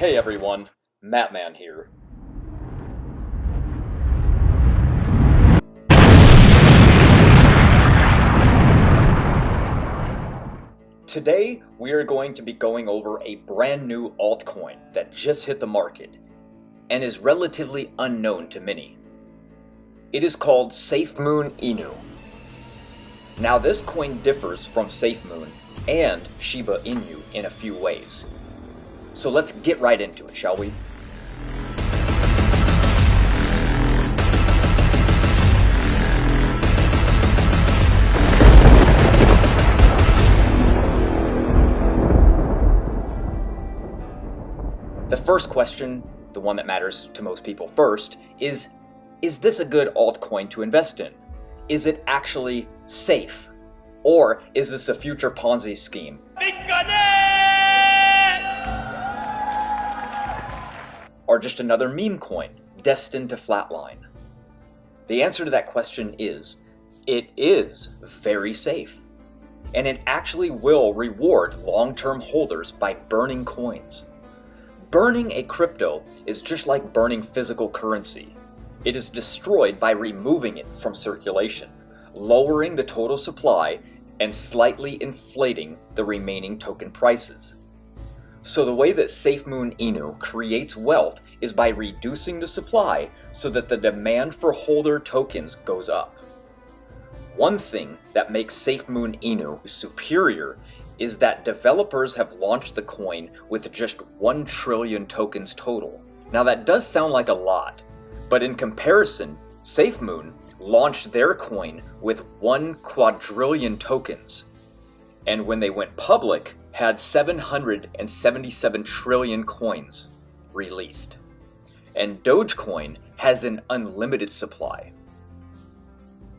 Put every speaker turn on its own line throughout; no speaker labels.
Hey everyone, Mattman here. Today, we are going to be going over a brand new altcoin that just hit the market and is relatively unknown to many. It is called Safemoon Inu. Now this coin differs from Safemoon and Shiba Inu in a few ways. So let's get right into it, shall we? The first question, the one that matters to most people first, is this a good altcoin to invest in? Is it actually safe? Or is this a future Ponzi scheme? Or just another meme coin, destined to flatline? The answer to that question is, it is very safe. And it actually will reward long-term holders by burning coins. Burning a crypto is just like burning physical currency. It is destroyed by removing it from circulation, lowering the total supply, and slightly inflating the remaining token prices. So the way that Safemoon Inu creates wealth is by reducing the supply so that the demand for holder tokens goes up. One thing that makes Safemoon Inu superior is that developers have launched the coin with just 1 trillion tokens total. Now that does sound like a lot, but in comparison, Safemoon launched their coin with 1 quadrillion tokens, and when they went public, had 777 trillion coins released. And Dogecoin has an unlimited supply.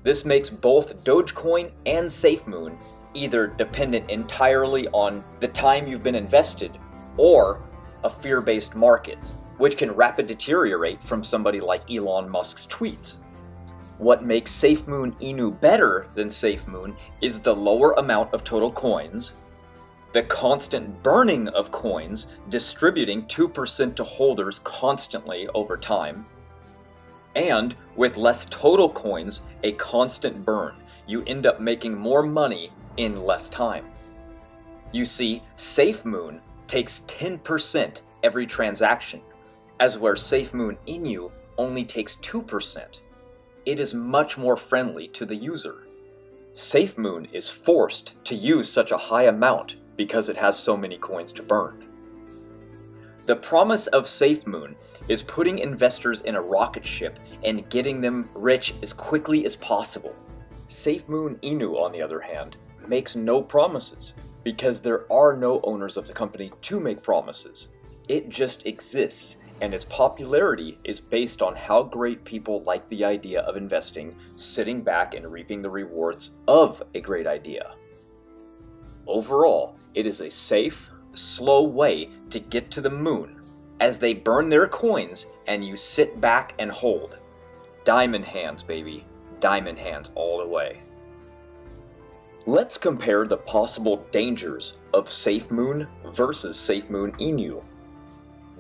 This makes both Dogecoin and Safemoon either dependent entirely on the time you've been invested or a fear-based market, which can rapidly deteriorate from somebody like Elon Musk's tweets. What makes Safemoon Inu better than Safemoon is the lower amount of total coins, the constant burning of coins, distributing 2% to holders constantly over time, and with less total coins, a constant burn. You end up making more money in less time. You see, Safemoon takes 10% every transaction, as where Safemoon Inu only takes 2%. It is much more friendly to the user. Safemoon is forced to use such a high amount because it has so many coins to burn. The promise of Safemoon is putting investors in a rocket ship and getting them rich as quickly as possible. Safemoon Inu, on the other hand, makes no promises because there are no owners of the company to make promises. It just exists, and its popularity is based on how great people like the idea of investing, sitting back and reaping the rewards of a great idea. Overall, it is a safe, slow way to get to the moon as they burn their coins and you sit back and hold. Diamond hands, baby. Diamond hands all the way. Let's compare the possible dangers of Safemoon versus Safemoon Inu.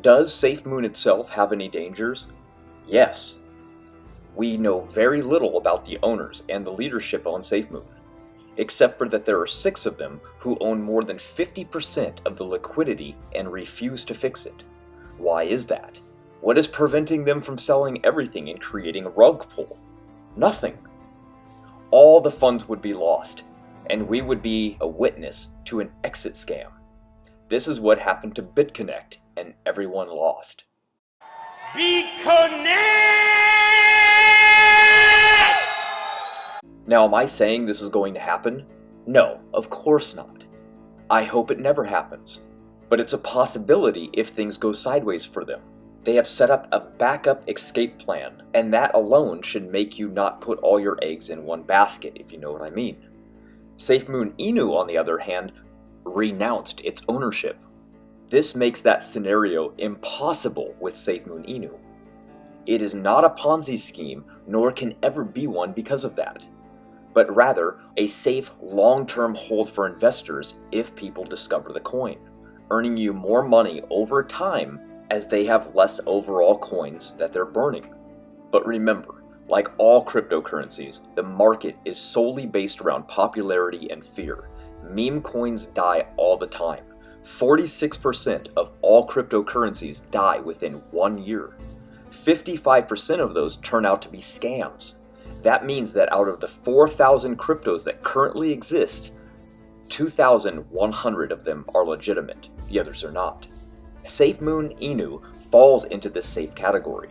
Does Safemoon itself have any dangers? Yes. We know very little about the owners and the leadership on Safemoon, except for that there are 6 of them who own more than 50% of the liquidity and refuse to fix it. Why is that? What is preventing them from selling everything and creating a rug pull? Nothing. All the funds would be lost, and we would be a witness to an exit scam. This is what happened to BitConnect, and everyone lost. BitConnect! Now, am I saying this is going to happen? No, of course not. I hope it never happens. But it's a possibility if things go sideways for them. They have set up a backup escape plan, and that alone should make you not put all your eggs in one basket, if you know what I mean. Safemoon Inu, on the other hand, renounced its ownership. This makes that scenario impossible with Safemoon Inu. It is not a Ponzi scheme, nor can ever be one because of that, but rather a safe long-term hold for investors if people discover the coin, earning you more money over time as they have less overall coins that they're burning. But remember, like all cryptocurrencies, the market is solely based around popularity and fear. Meme coins die all the time. 46% of all cryptocurrencies die within 1 year. 55% of those turn out to be scams. That means that out of the 4,000 cryptos that currently exist, 2,100 of them are legitimate, the others are not. Safemoon Inu falls into this safe category.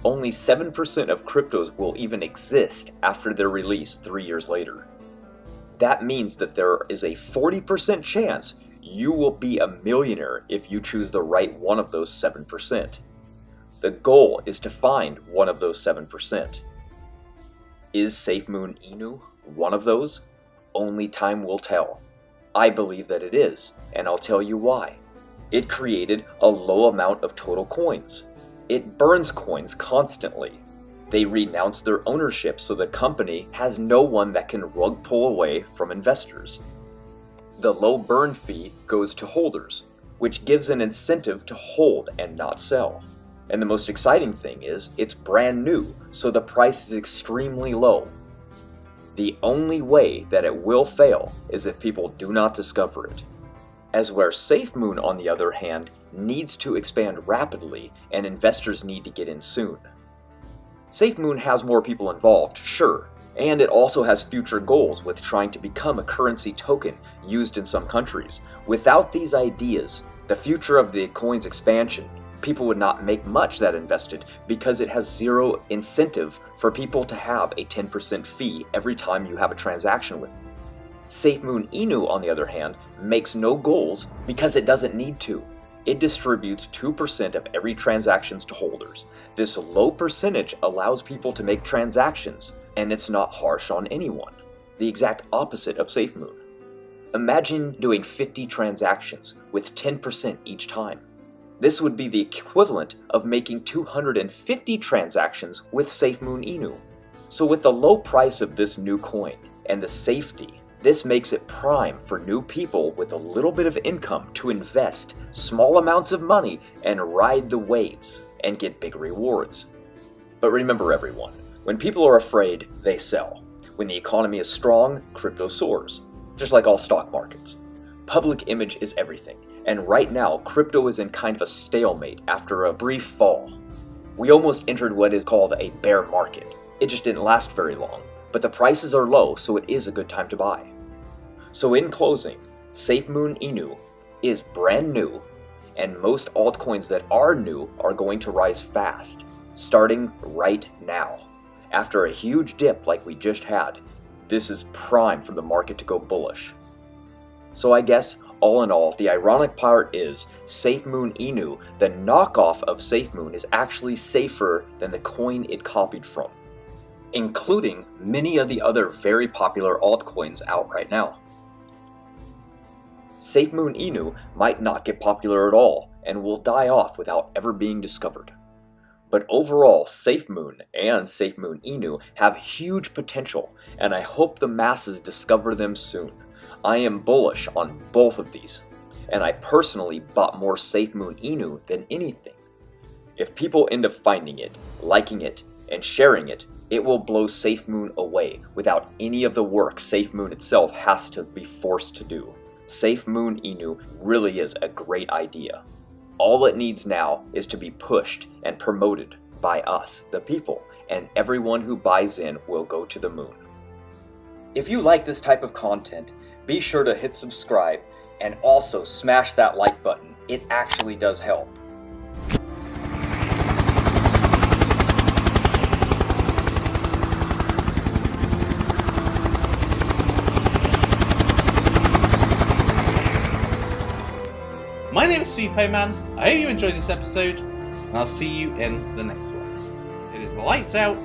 Only 7% of cryptos will even exist after their release 3 years later. That means that there is a 40% chance you will be a millionaire if you choose the right one of those 7%. The goal is to find one of those 7%. Is Safemoon Inu one of those? Only time will tell. I believe that it is, and I'll tell you why. It created a low amount of total coins. It burns coins constantly. They renounce their ownership so the company has no one that can rug pull away from investors. The low burn fee goes to holders, which gives an incentive to hold and not sell. And the most exciting thing is it's brand new, so the price is extremely low. The only way that it will fail is if people do not discover it. As where Safemoon, on the other hand, needs to expand rapidly and investors need to get in soon. Safemoon has more people involved, sure, and it also has future goals with trying to become a currency token used in some countries. Without these ideas, the future of the coin's expansion, people would not make much that invested because it has zero incentive for people to have a 10% fee every time you have a transaction with it. Safemoon Inu, on the other hand, makes no goals because it doesn't need to. It distributes 2% of every transactions to holders. This low percentage allows people to make transactions, and it's not harsh on anyone. The exact opposite of Safemoon. Imagine doing 50 transactions with 10% each time. This would be the equivalent of making 250 transactions with Safemoon Inu. So with the low price of this new coin and the safety, this makes it prime for new people with a little bit of income to invest small amounts of money and ride the waves and get big rewards. But remember everyone, when people are afraid, they sell. When the economy is strong, crypto soars, just like all stock markets. Public image is everything, and right now crypto is in kind of a stalemate after a brief fall. We almost entered what is called a bear market. It just didn't last very long, but the prices are low, so it is a good time to buy. So in closing, Safemoon Inu is brand new, and most altcoins that are new are going to rise fast, starting right now. After a huge dip like we just had, this is prime for the market to go bullish. So I guess, all in all, the ironic part is Safemoon Inu, the knockoff of Safemoon, is actually safer than the coin it copied from, including many of the other very popular altcoins out right now. Safemoon Inu might not get popular at all and will die off without ever being discovered. But overall, Safemoon and Safemoon Inu have huge potential, and I hope the masses discover them soon. I am bullish on both of these, and I personally bought more Safemoon Inu than anything. If people end up finding it, liking it, and sharing it, it will blow Safemoon away without any of the work Safemoon itself has to be forced to do. Safemoon Inu really is a great idea. All it needs now is to be pushed and promoted by us, the people, and everyone who buys in will go to the moon. If you like this type of content, be sure to hit subscribe and also smash that like button. It actually does help.
My name is Safemoon. I hope you enjoyed this episode, and I'll see you in the next one. It is lights out.